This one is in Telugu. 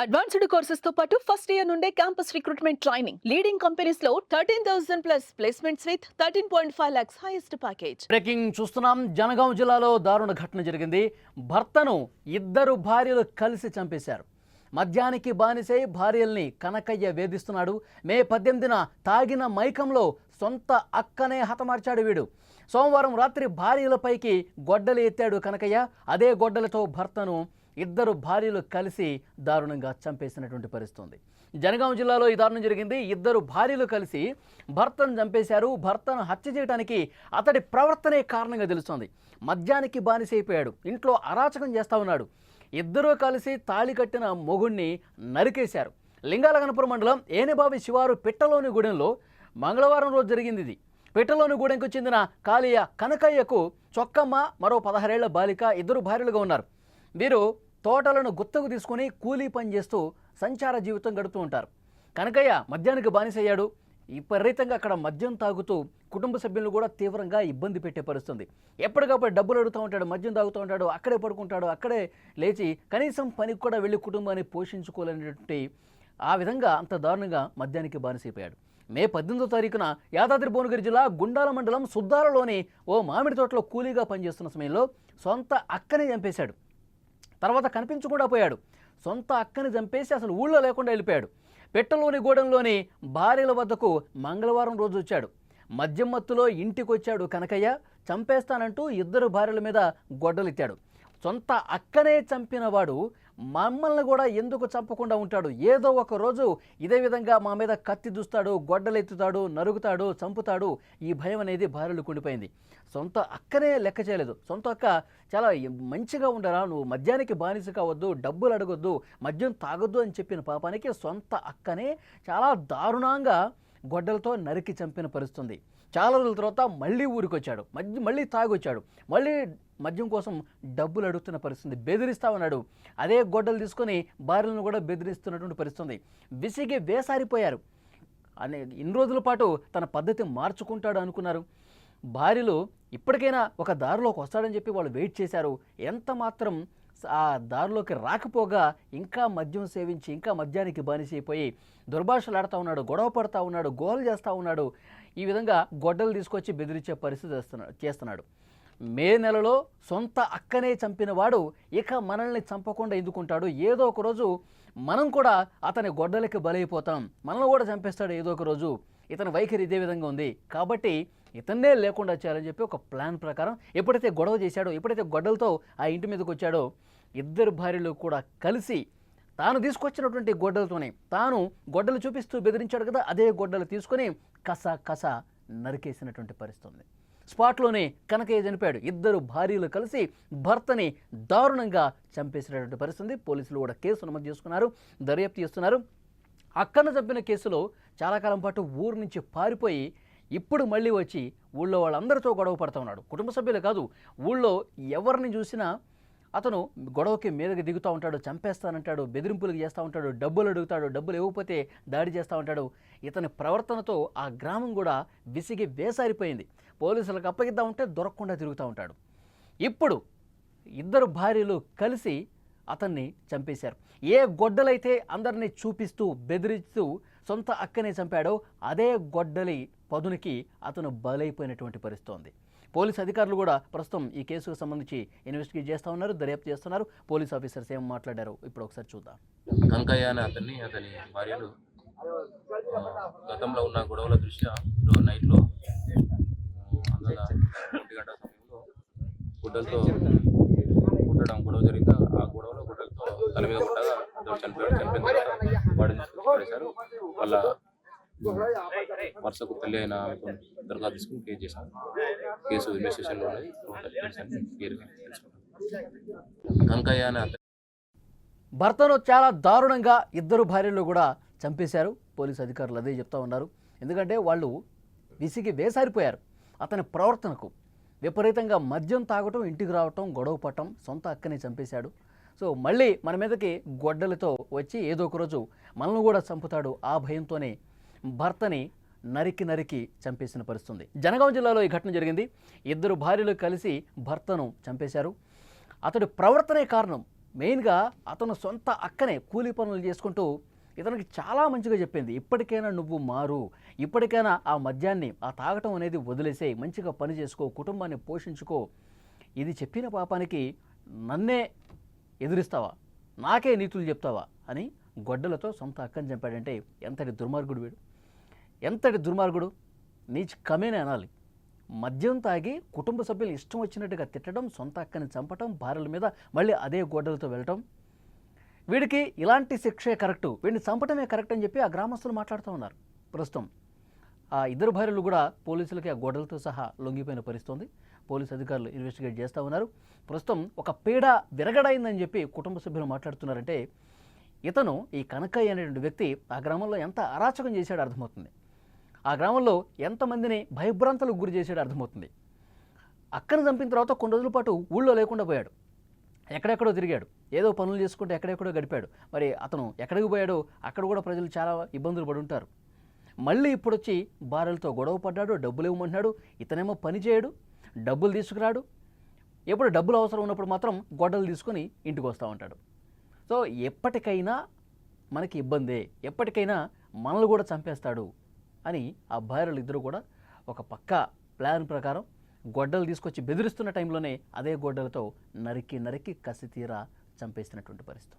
అడ్వాన్స్డ్ కోర్సెస్ తో పాటు ఫస్ట్ ఇయర్ నుండే campus recruitment training leading companies లో 13,000 plus placements with 13.5 lakhs highest package. Breaking చూస్తున్నాం. జనగాం జిల్లాలో దారుణ ఘటన జరిగింది. భర్తను ఇద్దరు భార్యలు కలిసి చంపేశారు. మద్యానికి బానిసై భార్యల్ని కనకయ్య వేధిస్తున్నాడు. మే 18న తాగిన మైకంలో సొంత అక్కనే హతమార్చాడు వీడు. సోమవారం రాత్రి భార్యలపైకి గొడ్డలు ఎత్తాడు కనకయ్య. అదే గొడ్డలతో భర్తను ఇద్దరు భార్యలు కలిసి దారుణంగా చంపేసినటువంటి పరిస్థితి. జనగాం జిల్లాలో ఈ దారుణం జరిగింది. ఇద్దరు భార్యలు కలిసి భర్తను చంపేశారు. భర్తను హత్య చేయడానికి అతడి ప్రవర్తనే కారణంగా తెలుస్తోంది. మద్యానికి బానిసైపోయాడు. ఇంట్లో అరాచకం చేస్తా ఉన్నాడు. ఇద్దరూ కలిసి తాళి కట్టిన మొగుణ్ణి నరికేశారు. లింగాలగనపురం మండలం ఏనిబావి శివారు పిట్టలోని గూడెంలో మంగళవారం రోజు జరిగింది ఇది. పిట్టలోని గూడెంకు చెందిన కాళీయ కనకయ్యకు చొక్కమ్మ, మరో 16 ఏళ్ల బాలిక ఇద్దరు భార్యలుగా ఉన్నారు. వీరు తోటలను గుత్తకు తీసుకుని కూలీ పని చేస్తూ సంచార జీవితం గడుపుతూ ఉంటారు. కనకయ్య మద్యానికి బానిసయ్యాడు. విపరీతంగా అక్కడ మద్యం తాగుతూ కుటుంబ సభ్యులను కూడా తీవ్రంగా ఇబ్బంది పెట్టే పరిస్థితుంది. ఎప్పటికప్పుడు డబ్బులు అడుగుతూ ఉంటాడు, మద్యం తాగుతూ ఉంటాడు, అక్కడే పడుకుంటాడు, అక్కడే లేచి కనీసం పనికి కూడా వెళ్ళి కుటుంబాన్ని పోషించుకోలేనటువంటి ఆ విధంగా అంత దారుణంగా మద్యానికి బానిసైపోయాడు. మే 18వ తారీఖున యాదాద్రి భువనగిరి జిల్లా గుండాల మండలం సుద్దాలలోని ఓ మామిడి తోటలో కూలీగా పనిచేస్తున్న సమయంలో సొంత అక్కనే చంపేశాడు. తర్వాత కనిపించకుండా పోయాడు. సొంత అక్కని చంపేసి అసలు ఊళ్ళో లేకుండా వెళ్ళిపోయాడు. పెట్టలోని గూడెంలోని భార్యల వద్దకు మంగళవారం రోజు వచ్చాడు. మద్యం మత్తులో ఇంటికొచ్చాడు కనకయ్య. చంపేస్తానంటూ ఇద్దరు భార్యల మీద గొడ్డలిత్తాడు. సొంత అక్కనే చంపినవాడు మమ్మల్ని కూడా ఎందుకు చంపకుండా ఉంటాడు? ఏదో ఒక రోజు ఇదే విధంగా మా మీద కత్తి దూస్తాడు, గొడ్డలెత్తుతాడు, నరుగుతాడు, చంపుతాడు. ఈ భయం అనేది భార్యలు కుండిపోయింది. సొంత అక్కనే లెక్క చేయలేదు. సొంత అక్క చాలా మంచిగా ఉండరా, నువ్వు మద్యానికి బానిస కావద్దు, డబ్బులు అడగొద్దు, మద్యం తాగొద్దు అని చెప్పిన పాపానికి సొంత అక్కనే చాలా దారుణంగా గొడ్డలతో నరికి చంపిన పరిస్థితుంది. చాలా రోజుల తర్వాత మళ్ళీ ఊరికి వచ్చాడు. మళ్ళీ తాగొచ్చాడు. మళ్ళీ మద్యం కోసం డబ్బులు అడుగుతున్న పరిస్థితి. బెదిరిస్తా ఉన్నాడు. అదే గొడ్డలు తీసుకొని భార్యలను కూడా బెదిరిస్తున్నటువంటి పరిస్థితి. విసిగి వేసారిపోయారు. ఇన్ని రోజుల పాటు తన పద్ధతి మార్చుకుంటాడు అనుకున్నారు. భార్యలు ఇప్పటికైనా ఒక దారిలోకి వస్తాడని చెప్పి వాళ్ళు వెయిట్ చేశారు. ఎంత మాత్రం ఆ దారిలోకి రాకపోగా ఇంకా మద్యం సేవించి ఇంకా మద్యానికి బానిసైపోయి దుర్భాషలు ఆడుతూ ఉన్నాడు, గొడవ పడుతూ ఉన్నాడు, గోలు చేస్తూ ఉన్నాడు. ఈ విధంగా గొడ్డలు తీసుకొచ్చి బెదిరించే పరిస్థితి చేస్తున్నాడు. మే నెలలో సొంత అక్కనే చంపిన వాడు ఇక మనల్ని చంపకుండా ఎందుకుంటాడు? ఏదో ఒక రోజు మనం కూడా అతని గొడ్డలకి బలైపోతాం, మనల్ని కూడా చంపేస్తాడు ఏదో ఒక రోజు. ఇతని వైఖరి ఇదే విధంగా ఉంది కాబట్టి ఇతన్నే లేకుండా చేయాలని చెప్పి ఒక ప్లాన్ ప్రకారం ఎప్పుడైతే గొడవ చేశాడో, ఎప్పుడైతే గొడ్డలతో ఆ ఇంటి మీదకి వచ్చాడో, ఇద్దరు భార్యలు కూడా కలిసి తాను తీసుకొచ్చినటువంటి గొడ్డలతోనే తాను గొడ్డలు చూపిస్తూ బెదిరించాడు కదా, అదే గొడ్డలు తీసుకొని కస నరికేసినటువంటి పరిస్థితి. స్పాట్లోనే కనకయ్య చనిపోయాడు. ఇద్దరు భార్యలు కలిసి భర్తని దారుణంగా చంపేసినటువంటి పరిస్థితి. పోలీసులు కూడా కేసు నమోదు చేసుకున్నారు, దర్యాప్తు చేస్తున్నారు. అక్కను చంపిన కేసులో చాలా కాలం పాటు ఊరు నుంచి పారిపోయి ఇప్పుడు మళ్ళీ వచ్చి ఊళ్ళో వాళ్ళందరితో గొడవ పడుతూ ఉన్నాడు. కుటుంబ సభ్యులు కాదు, ఊళ్ళో ఎవరిని చూసినా అతను గొడవకి మీదకి దిగుతూ ఉంటాడు, చంపేస్తానంటాడు, బెదిరింపులకు చేస్తూ ఉంటాడు, డబ్బులు అడుగుతాడు, డబ్బులు ఇవ్వకపోతే దాడి చేస్తూ ఉంటాడు. ఇతని ప్రవర్తనతో ఆ గ్రామం కూడా విసిగి వేసారిపోయింది. పోలీసులకు అప్పగిద్దాం ఉంటే దొరకకుండా తిరుగుతూ ఉంటాడు. ఇప్పుడు ఇద్దరు భార్యలు కలిసి అతన్ని చంపేశారు. ఏ గొడ్డలైతే అందరినీ చూపిస్తూ బెదిరిస్తూ సొంత అక్కనే చంపాడో అదే గొడ్డలి పదునికి అతను బలైపోయినటువంటి పరిస్థితి ఉంది. పోలీసు అధికారులు కూడా ప్రస్తుతం ఈ కేసుకు సంబంధించి ఇన్వెస్టిగేట్ చేస్తూ ఉన్నారు, దర్యాప్తు చేస్తున్నారు. పోలీస్ ఆఫీసర్స్ ఏం మాట్లాడారు ఇప్పుడు ఒకసారి చూద్దాం. కనకయ్య అనే అతని భార్యలు గతంలో ఉన్న గొడవల దృష్ట్యా నైట్లో 1 గంటల సమయంలో గుడ్డలతో కుట్టడం గొడవ జరిగింది. ఆ గొడవలో గుడ్డలతో తల మీద కొట్టగా అతను చనిపోయాడు. చనిపోయిన తర్వాత బాడీ తీసుకొచ్చి పడేశారు. వాళ్ళ వరుసకు తల్లి అయిన దరఖాస్తు తీసుకుని కేసు చేశాను. కేసు ఇన్వెస్టిగేషన్లో ఉన్నది. కనకయ్య అనే భర్తను చాలా దారుణంగా ఇద్దరు భార్యలు కూడా చంపేశారు. పోలీసు అధికారులు అదే చెప్తా ఉన్నారు. ఎందుకంటే వాళ్ళు విసిగి వేసారిపోయారు అతని ప్రవర్తనకు. విపరీతంగా మద్యం తాగటం, ఇంటికి రావటం, గొడవ పట్టడం, సొంత అక్కని చంపేశాడు. సో మళ్ళీ మన మీదకి గొడ్డలతో వచ్చి ఏదో ఒక రోజు మనల్ని కూడా చంపుతాడు. ఆ భయంతోనే భర్తని నరికి చంపేసిన పరిస్థితుంది. జనగాం జిల్లాలో ఈ ఘటన జరిగింది. ఇద్దరు భార్యలు కలిసి భర్తను చంపేశారు. అతడి ప్రవర్తనే కారణం. మెయిన్గా అతను సొంత అక్కనే కూలీ పనులు చేసుకుంటూ ఇతనికి చాలా మంచిగా చెప్పింది, ఇప్పటికైనా నువ్వు మారు, ఇప్పటికైనా ఆ మద్యాన్ని ఆ తాగటం అనేది వదిలేసేయి, మంచిగా పని చేసుకో, కుటుంబాన్ని పోషించుకో. ఇది చెప్పిన పాపానికి నన్నే ఎదురిస్తావా, నాకే నీతులు చెప్తావా అని గొడ్డలతో సొంత అక్కని చంపాడంటే ఎంతటి దుర్మార్గుడు వీడు, ఎంతటి దుర్మార్గుడు, నీచ్ కమేనే అనాలి. మద్యం తాగి కుటుంబ సభ్యులు ఇష్టం వచ్చినట్టుగా తిట్టడం, సొంత అక్కని చంపటం, భార్యల మీద మళ్ళీ అదే గొడ్డలతో వెళ్ళటం, వీడికి ఇలాంటి శిక్షే కరెక్టు, వీడిని చంపటమే కరెక్ట్ అని చెప్పి ఆ గ్రామస్తులు మాట్లాడుతూ ఉన్నారు. ప్రస్తుతం ఆ ఇద్దరు భార్యలు కూడా పోలీసులకి ఆ గొడ్డలతో సహా లొంగిపోయిన పరిస్థితుంది. పోలీసు అధికారులు ఇన్వెస్టిగేట్ చేస్తూ ఉన్నారు. ప్రస్తుతం ఒక పీడ విరగడైందని చెప్పి కుటుంబ సభ్యులు మాట్లాడుతున్నారంటే ఇతను ఈ కనకయ్య అనేటువంటి వ్యక్తి ఆ గ్రామంలో ఎంత అరాచకం చేశాడో అర్థమవుతుంది. ఆ గ్రామంలో ఎంతమందిని భయభ్రాంతలకు గురి చేశాడో అర్థమవుతుంది. అక్కను చంపిన తర్వాత కొన్ని రోజుల పాటు ఊళ్ళో లేకుండా పోయాడు, ఎక్కడెక్కడో తిరిగాడు, ఏదో పనులు చేసుకుంటూ ఎక్కడెక్కడో గడిపాడు. మరి అతను ఎక్కడికి పోయాడో అక్కడ కూడా ప్రజలు చాలా ఇబ్బందులు పడి ఉంటారు. మళ్ళీ ఇప్పుడు వచ్చి భార్యలతో గొడవ పడ్డాడు, డబ్బులు ఇవ్వమంటున్నాడు, ఇతనేమో పని చేయడు, డబ్బులు తీసుకురాడు, ఎప్పుడు డబ్బులు అవసరం ఉన్నప్పుడు మాత్రం గొడ్డలు తీసుకొని ఇంటికి వస్తూ ఉంటాడు. సో ఎప్పటికైనా మనకి ఇబ్బందే, ఎప్పటికైనా మనల్ని కూడా చంపేస్తాడు అని ఆ భార్యలు ఇద్దరు కూడా ఒక పక్కా ప్లాన్ ప్రకారం గొడ్డలు తీసుకొచ్చి బెదిరిస్తున్న టైంలోనే అదే గొడ్డలతో నరికి నరికి కసి తీరా చంపేసినటువంటి పరిస్థితి.